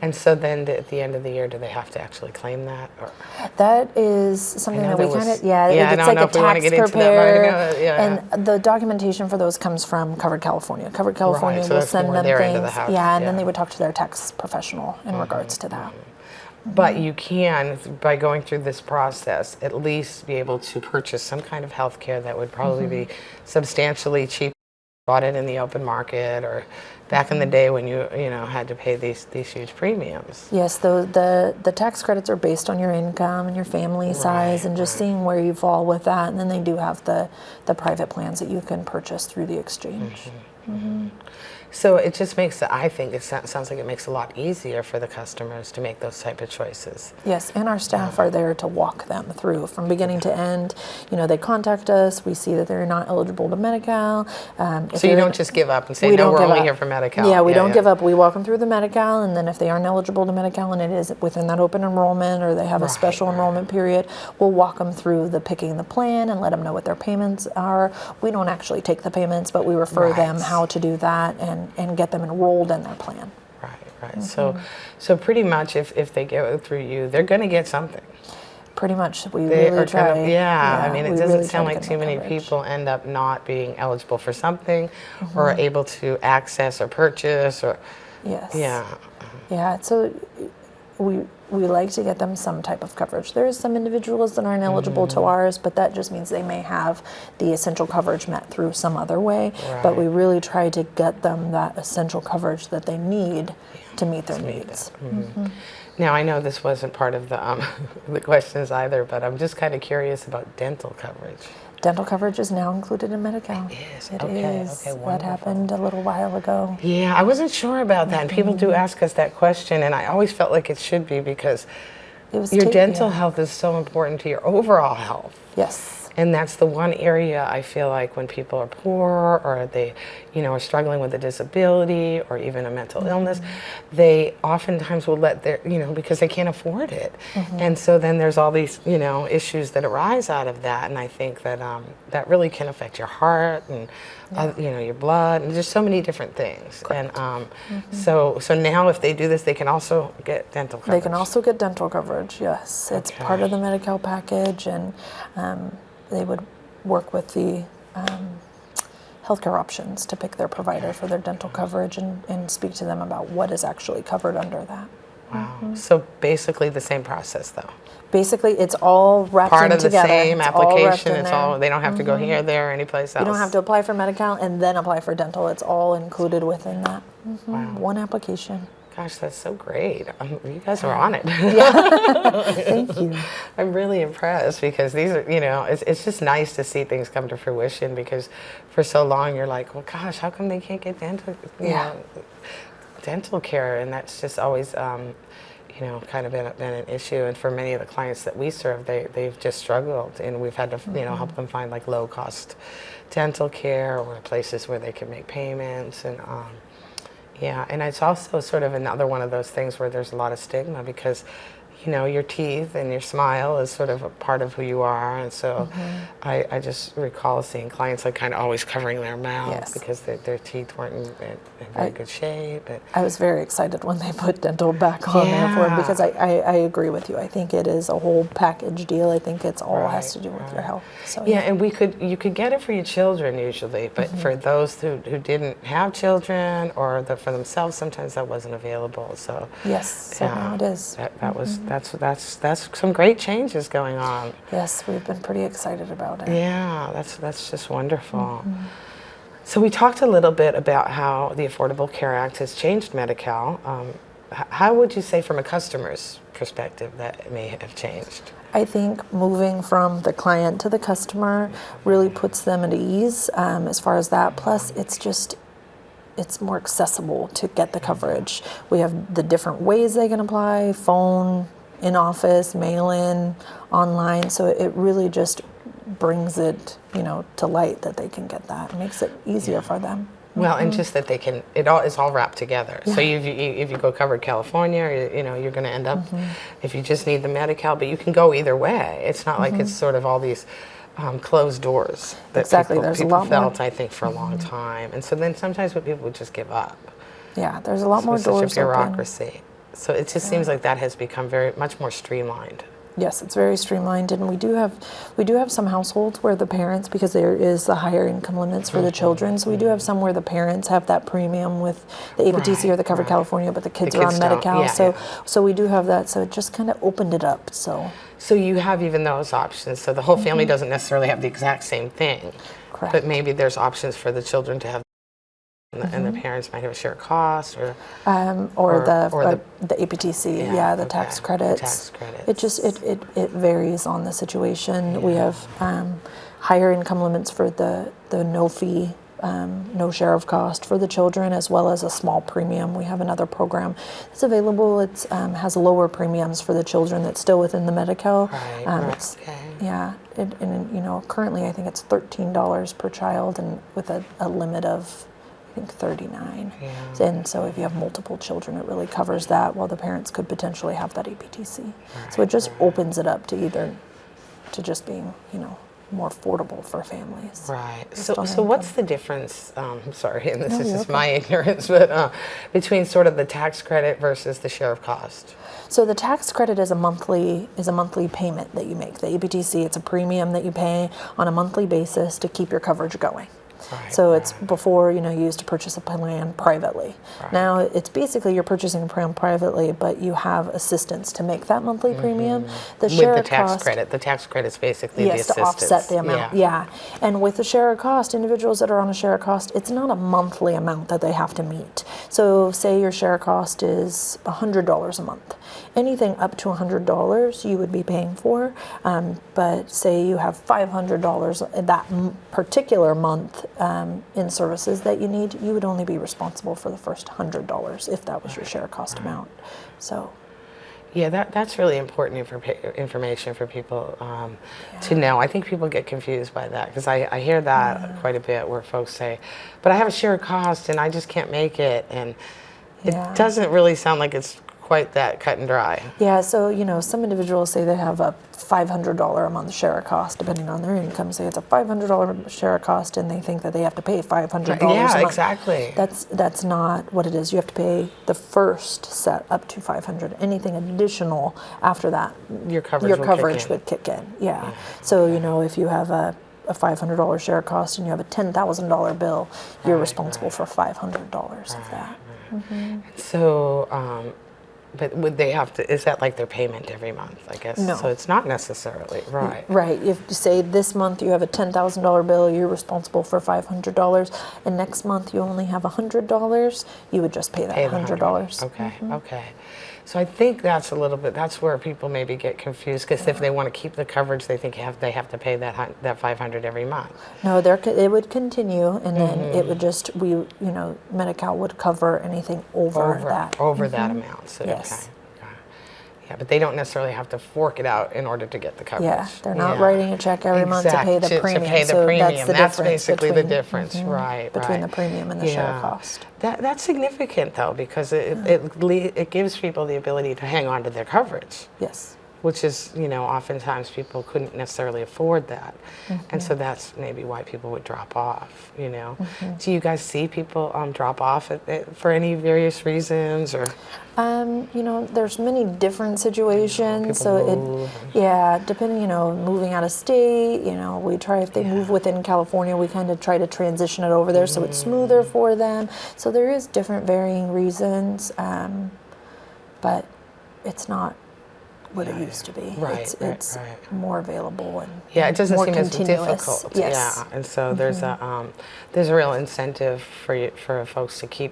And so then at the end of the year, do they have to actually claim that? Or? That is something that we kind of, it's I don't like know a if we want to tax get into preparer. that, And the documentation for those comes from Covered California. Covered California so will that's send more them their end of things. the house, And then they would talk to their tax professional in regards to that. But you can, by going through this process, at least be able to purchase some kind of health care that would probably be substantially cheaper. Bought it in the open market, or back in the day when you had to pay these huge premiums. Yes, the tax credits are based on your income and your family size, and just seeing where you fall with that. And then they do have the private plans that you can purchase through the exchange. So it just makes I think it sounds like it makes it a lot easier for the customers to make those type of choices. Yes, and our staff are there to walk them through from beginning to end. They contact us. We see that they're not eligible to Medi-Cal. So you don't just give up and say, no, we're only here for Medi-Cal. Yeah, we don't give up. We walk them through the Medi-Cal, and then if they aren't eligible to Medi-Cal and it is within that open enrollment, or they have a special enrollment period, we'll walk them through picking the plan and let them know what their payments are. We don't actually take the payments, but we refer them how to do that and get them enrolled in their plan. Right. So pretty much if they go through you, they're going to get something. Pretty much, we They really are try. I mean, it doesn't really sound try to like get too them many coverage. people end up not being eligible for something, or able to access or purchase, or Yes. yeah. So we like to get them some type of coverage. There's some individuals that aren't eligible to ours, but that just means they may have the essential coverage met through some other way. But we really try to get them that essential coverage that they need to meet their needs. Now, I know this wasn't part of the the questions either, but I'm just kind of curious about dental coverage. Dental coverage is now included in Medi-Cal. It is. It Okay, is. wonderful. That happened a little while ago. Yeah, I wasn't sure about that, and people do ask us that question, and I always felt like it should be, because your dental health is so important to your overall health. Yes. And that's the one area I feel like when people are poor, or they, are struggling with a disability or even a mental illness, they oftentimes will let their, because they can't afford it. And so then there's all these, issues that arise out of that. And I think that that really can affect your heart and, your blood, and just so many different things. Correct. And so now if they do this, they can also get dental coverage. They can also get dental coverage, yes. It's part of the Medi-Cal package, and they would work with the healthcare options to pick their provider for their dental coverage, and speak to them about what is actually covered under that. Wow. So basically the same process, though. Basically, it's all wrapped Part in of the together. same It's all wrapped application. in It's there. all. They don't have to go here, there, or anyplace else. You don't have to apply for Medi-Cal and then apply for dental. It's all included within that. Wow. One application. Gosh, that's so great. You guys are on it. Thank you. I'm really impressed, because these are, it's just nice to see things come to fruition, because for so long you're like, well, gosh, how come they can't get dental, dental care? And that's just always, kind of been an issue. And for many of the clients that we serve, they've just struggled, and we've had to, help them find like low cost dental care or places where they can make payments. And yeah, and it's also sort of another one of those things where there's a lot of stigma because your teeth and your smile is sort of a part of who you are. And so I just recall seeing clients like kind of always covering their mouth because their teeth weren't in very good shape. I was very excited when they put dental back on there for it because I agree with you. I think it is a whole package deal. I think it's all has to do with your health. So and you could get it for your children usually, but for those who didn't have children or for themselves, sometimes that wasn't available. So so now it is. That was that's some great changes going on. Yes, we've been pretty excited about it. Yeah, that's just wonderful. So we talked a little bit about how the Affordable Care Act has changed Medi-Cal. How would you say from a customer's perspective that it may have changed? I think moving from the client to the customer really puts them at ease as far as that. Plus, it's more accessible to get the coverage. We have the different ways they can apply: phone, in office, mail in, online. So it really just brings it, to light that they can get that. It makes it easier for them. Well, and just that it's all wrapped together. So if you go covered California, you're going to end up, if you just need the Medi-Cal, but you can go either way. It's not like it's sort of all these closed doors that people felt, I think, for a long time. And so then sometimes people would just give up. Yeah, there's a lot more doors. Such a bureaucracy. So it just seems like that has become much more streamlined. Yes, it's very streamlined, and we do have some households where the parents, because there is the higher income limits for the children, so we do have some where the parents have that premium with the APTC or the Covered California, but the kids are on Medi-Cal. So we do have that. So it just kind of opened it up. So you have even those options. So the whole family doesn't necessarily have the exact same thing, but maybe there's options for the children to have. And the parents might have a shared cost, or the APTC, the tax credits. Tax credits. It just it varies on the situation. Yeah. We have higher income limits for the no fee, no share of cost for the children, as well as a small premium. We have another program that's available. It has lower premiums for the children. That's still within the Medi-Cal. And currently I think it's $13 per child, and with a limit of, I think, 39. Yeah. And so if you have multiple children, it really covers that, while the parents could potentially have that APTC. So it just opens it up to just being, more affordable for families. Right. So what's the difference, I'm sorry, and this is just my ignorance, but between sort of the tax credit versus the share of cost? So the tax credit is a monthly payment that you make. The APTC, it's a premium that you pay on a monthly basis to keep your coverage going. So it's before, you used to purchase a plan privately. Now it's basically you're purchasing a plan privately, but you have assistance to make that monthly premium. The tax credit. The tax credit's basically the assistance. To offset the amount. Yeah. And with the share of cost, individuals that are on a share of cost, it's not a monthly amount that they have to meet. So say your share of cost is $100 a month. Anything up to $100 you would be paying for, but say you have $500 that particular month in services that you need, you would only be responsible for the first $100 if that was your share cost amount. So. Yeah, that's really important information for people to know. I think people get confused by that, because I hear that quite a bit, where folks say, but I have a share cost and I just can't make it, and it doesn't really sound like it's quite that cut and dry. Yeah, so some individuals say they have a $500 a month share cost, depending on their income. Say it's a $500 share cost, and they think that they have to pay $500 a month. Yeah, exactly. That's not what it is. You have to pay the first set up to $500. Anything additional after that, your coverage would kick in. Yeah. So if you have a $500 share cost and you have a $10,000 bill, you're responsible for $500 of that. So. But would they have to, is that like their payment every month, I guess? No. So it's not necessarily, right. Right. If you say this month you have a $10,000 bill, you're responsible for $500, and next month you only have $100, you would just pay that $100. Okay, okay. So I think that's where people maybe get confused, because if they want to keep the coverage, they think they have to pay that $500 every month. No, it would continue, and then it would just, Medi-Cal would cover anything over that. Over that amount. So, yes. Okay. Yeah, but they don't necessarily have to fork it out in order to get the coverage. Yeah, they're not writing a check every month to pay the premium. To pay the so premium. That's the basically between, the difference, right? between right. the premium and the share cost. That's significant though, because it gives people the ability to hang on to their coverage. Yes. Which is, oftentimes people couldn't necessarily afford that. And so that's maybe why people would drop off, Do you guys see people drop off for any various reasons or? There's many different situations. People depending, moving out of state, we try, if they move within California, we kind of try to transition it over there so it's smoother for them. So there is different varying reasons, but it's not what it used to be. Right, it's more available and it doesn't more seem as continuous. difficult. Yes. Yeah, and so there's a real incentive for folks to keep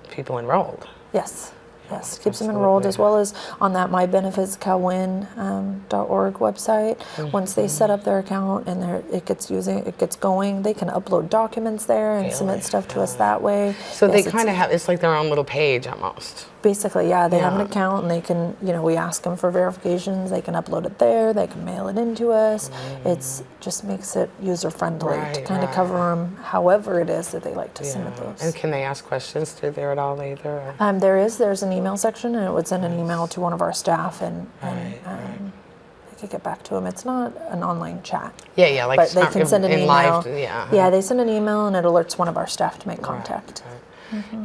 people enrolled. Yes. Yes, keeps them enrolled, as well as on that mybenefitscalwin.org website. Once they set up their account and it gets going, they can upload documents there and submit stuff to us that way. So they kind of have, it's like their own little page almost. Basically, they have an account and they can, we ask them for verifications, they can upload it there, they can mail it into us. It's just makes it user friendly to kind of cover them however it is that they like to submit those. And can they ask questions through there at all either? There's an email section, and it would send an email to one of our staff and they could get back to them. It's not an online chat. Like but they can send an email. Live, they send an email and it alerts one of our staff to make contact.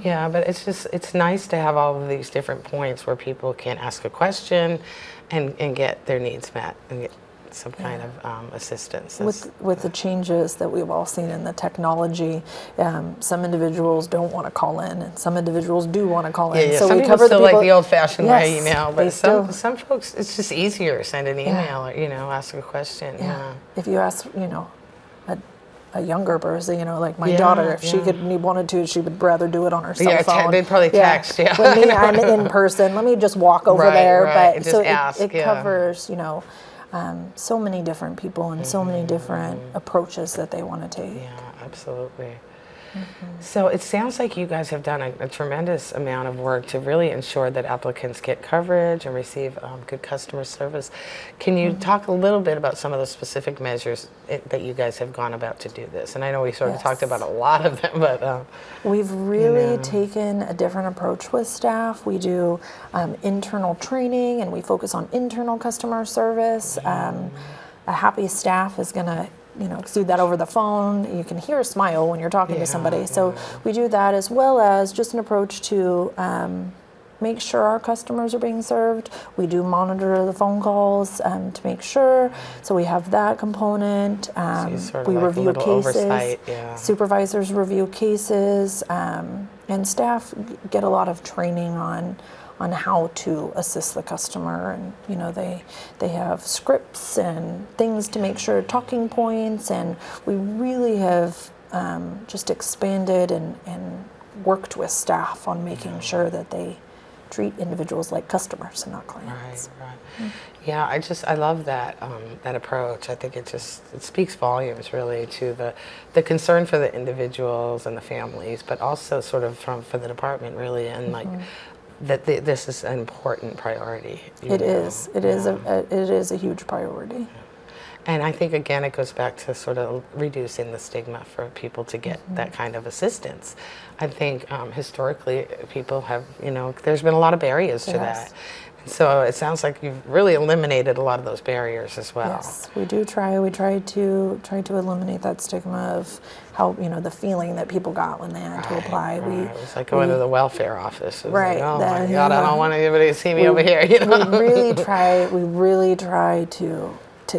Yeah, but it's nice to have all of these different points where people can ask a question and get their needs met and get some kind of assistance. With the changes that we've all seen in the technology, some individuals don't want to call in, and some individuals do want to call in. Yeah, so some we people cover still the people, like the old-fashioned way email, but some folks, it's just easier. Send an email or ask a question. Yeah. If you ask, a younger person, like my daughter, if she wanted to, she would rather do it on her cell phone. They'd probably text. Yeah. With me, I'm in person. Let me just walk over there. But so it covers, so many different people and so many different approaches that they want to take. Yeah, absolutely. So it sounds like you guys have done a tremendous amount of work to really ensure that applicants get coverage and receive good customer service. Can you talk a little bit about some of the specific measures that you guys have gone about to do this? And I know we sort of talked about a lot of them, but we've really taken a different approach with staff. We do internal training and we focus on internal customer service. A happy staff is going to exude that over the phone. You can hear a smile when you're talking to somebody. So we do that, as well as just an approach to make sure our customers are being served. We do monitor the phone calls to make sure. So we have that component. We review cases. Supervisors review cases, and staff get a lot of training on how to assist the customer, and they have scripts and things to make sure, talking points, and we really have just expanded and worked with staff on making sure that they treat individuals like customers and not clients. Right. Yeah, I love that that approach. I think it speaks volumes really to the concern for the individuals and the families, but also sort of for the department really, and that this is an important priority. It is a huge priority. And I think, again, it goes back to sort of reducing the stigma for people to get that kind of assistance. I think historically people have, there's been a lot of barriers to that. And so it sounds like you've really eliminated a lot of those barriers as well. Yes, we do try. We try to eliminate that stigma of how, the feeling that people got when they had to apply. It was like going to the welfare office. It was right. Like, oh my God, I don't want anybody to see me over here. We really try to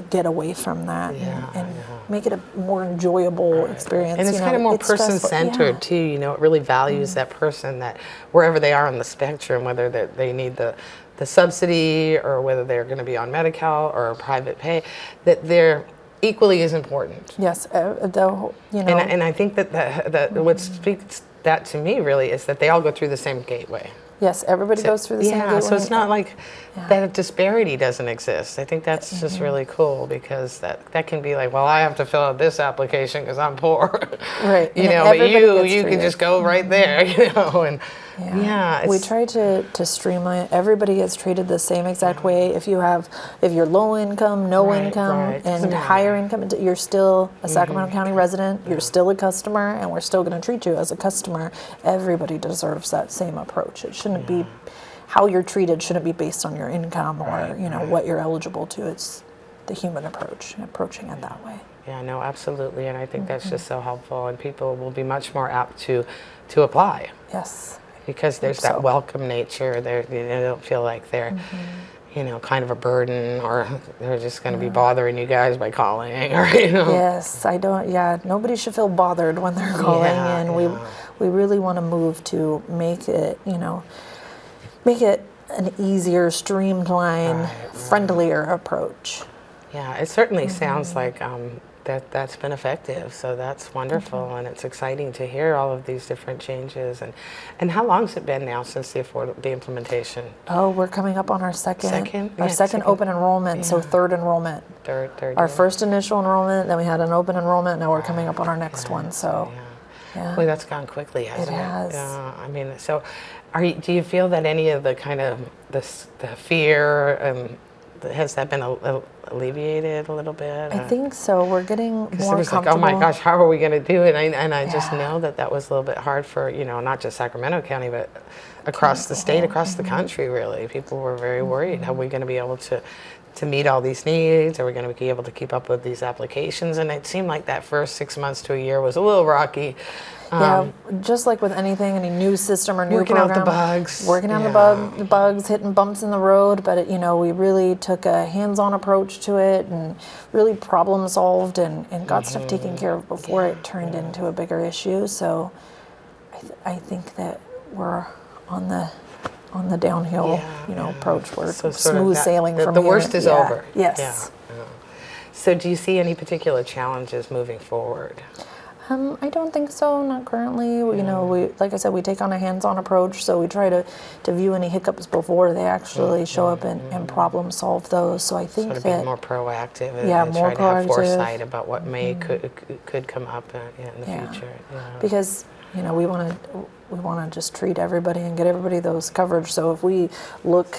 get away from that and make it a more enjoyable experience. And it's kind of more person-centered too. It really values that person, that wherever they are on the spectrum, whether they need the subsidy or whether they're going to be on Medi-Cal or private pay, that they're equally as important. Yes, And I think that what speaks that to me really is that they all go through the same gateway. Yes, everybody goes through the same Yeah, gate. so it's not like Yeah. that disparity doesn't exist. I think that's just really cool because that can be like, well, I have to fill out this application because I'm poor. Right. You And know, but everybody you gets can treated. just go right there, you know, and yeah, we it's, try to streamline. Everybody gets treated the same exact way. If you're low income, no Right, income, right. Doesn't and matter. higher income, you're still a Sacramento County resident. You're still a customer, and we're still going to treat you as a customer. Everybody deserves that same approach. It shouldn't be how you're treated. Shouldn't be based on your income or what you're eligible to. It's the human approach, approaching it that way. yeah, no, absolutely, and I think that's just so helpful, and people will be much more apt to apply. Yes. Because there's So. that welcome nature. They don't feel like they're, you know, kind of a burden, or they're just going to be bothering you guys by calling, or you know. Yes, I don't. Yeah, nobody should feel bothered when they're calling Yeah, in. yeah. We really want to move to make it, make it an easier, streamlined, friendlier approach. Yeah, it certainly sounds like that's been effective. So that's wonderful, and it's exciting to hear all of these different changes. And how long's it been now since the implementation? Oh, we're coming up on our second Yeah, second open enrollment. So third enrollment. Third Our year. first initial enrollment, then we had an open enrollment. Now we're coming up on our next one. So, yeah. Boy, that's gone quickly, hasn't it? has. Yeah, I mean, so do you feel that any of the kind of the fear, has that been alleviated a little bit? I think so. We're getting more Because it was like, comfortable. oh my gosh, how are we going to do it? And I just know that was a little bit hard for, not just Sacramento County, but across the state, across the country, really. People were very worried. How are we going to be able to meet all these needs? Are we going to be able to keep up with these applications? And it seemed like that first 6 months to a year was a little rocky. Yeah, just like with anything, any new system or new Working out the program, bugs. working on the bugs, hitting bumps in the road. But we really took a hands-on approach to it and really problem solved and got stuff taken care of before it turned into a bigger issue. So I think that we're on the downhill, approach. We're So sort of smooth sailing from the here. worst is Yeah. over. Yes. Yeah. So do you see any particular challenges moving forward? I don't think so, not currently. We like I said, we take on a hands-on approach, so we try to view any hiccups before they actually show up and problem solve those. So I think Sort of that be more proactive Yeah, and more try to have proactive. foresight about what could come up in the future. Yeah. because we want to just treat everybody and get everybody those coverage. So if we look,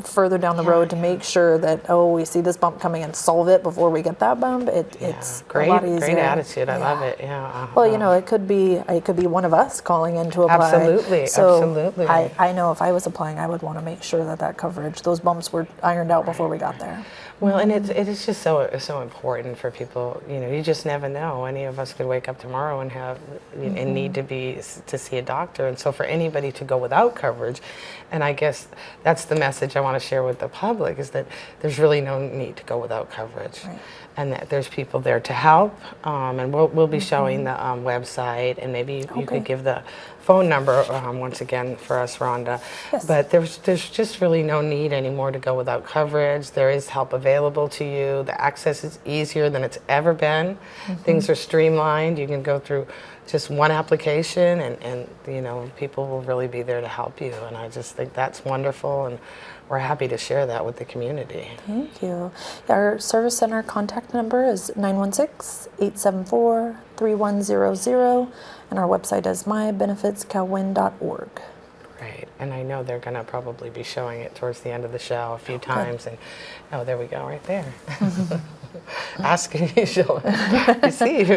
further down the road to make sure that we see this bump coming and solve it before we get that bump, it's great, a lot easier. great attitude. I love it. Yeah. Well, it could be one of us calling in to apply. Absolutely, So absolutely. I know if I was applying, I would want to make sure that coverage, those bumps were ironed out before we got there. Well, and it is just so important for people. You just never know. Any of us could wake up tomorrow and have and need to see a doctor. And so for anybody to go without coverage, and I guess that's the message I want to share with the public, is that there's really no need to go without coverage. Right. And that there's people there to help. And we'll be showing the website, and maybe you could give the phone number once again for us, Rhonda. Yes. But there's just really no need anymore to go without coverage. There is help available to you. The access is easier than it's ever been. Things are streamlined. You can go through just one application, and people will really be there to help you. And I just think that's wonderful, and we're happy to share that with the community. Thank you. Our service center contact number is 916-874-3100, and our website is mybenefitscowin.org. Right, and I know they're going to probably be showing it towards the end of the show a few times, and there we go, right there. Ask and you shall receive.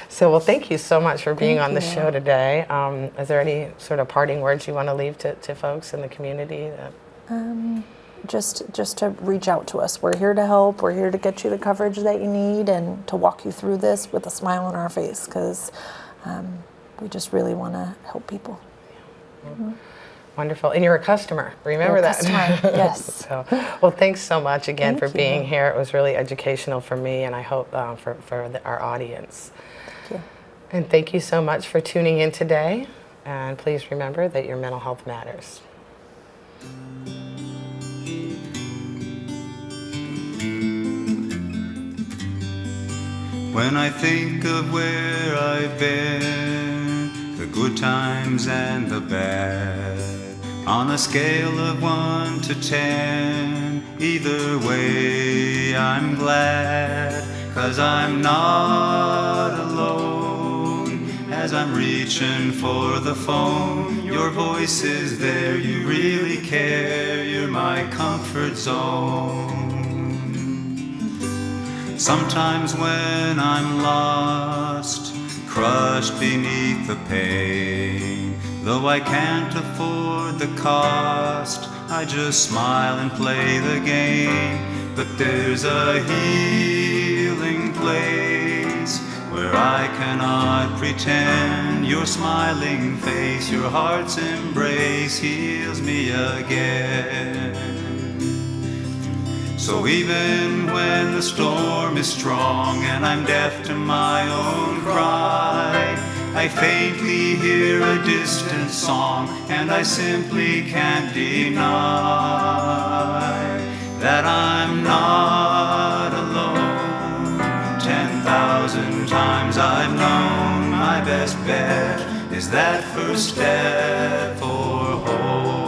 So, well, thank you so much for being on the show today. Is there any sort of parting words you want to leave to folks in the community? Just to reach out to us. We're here to help. We're here to get you the coverage that you need and to walk you through this with a smile on our face, because we just really want to help people. Wonderful. And you're a customer. Remember You're a that. customer, yes. So, well, thanks so much again for Thank being you. here. It was really educational for me, and I hope for our audience. Thank you. And thank you so much for tuning in today. And please remember that your mental health matters. When I think of where I've been, the good times and the bad, On a scale of 1 to 10, either way I'm glad, 'cause I'm not alone. As I'm reaching for the phone, your voice is there, you really care, you're my comfort zone. Sometimes when I'm lost, crushed beneath the pain, though I can't afford the cost, I just smile and play the game. But there's a healing place where I cannot pretend. Your smiling face, your heart's embrace heals me again. So even when the storm is strong and I'm deaf to my own cry, I faintly hear a distant song, and I simply can't deny that I'm not alone. 10,000 times I've known my best bet is that first step for hope.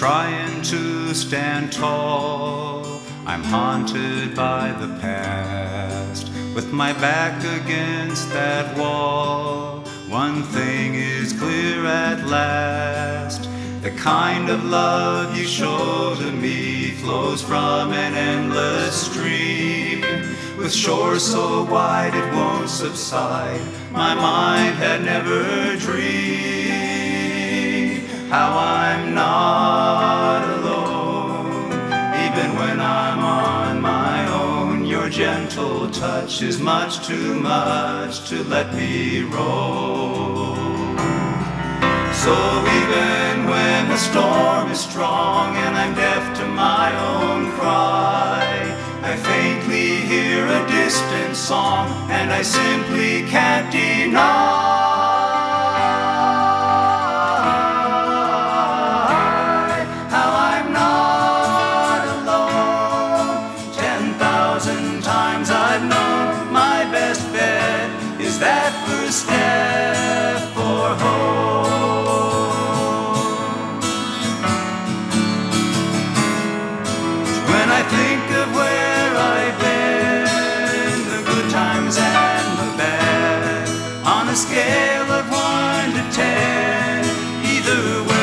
Trying to stand tall, I'm haunted by the past. With my back against that wall, one thing is clear at last. The kind of love you show to me flows from an endless stream, with shores so wide it won't subside. My mind had never dreamed how I'm not alone. Even when I'm on my own, your gentle touch is much too much to let me roll. So even when the storm is strong and I'm deaf to my own cry, I faintly hear a distant song, and I simply can't deny how I'm not alone. 10,000 times I've known my best bet is that first step for hope. When I think of where I've been, the good times and the bad, on a scale of 1 to 10, either way,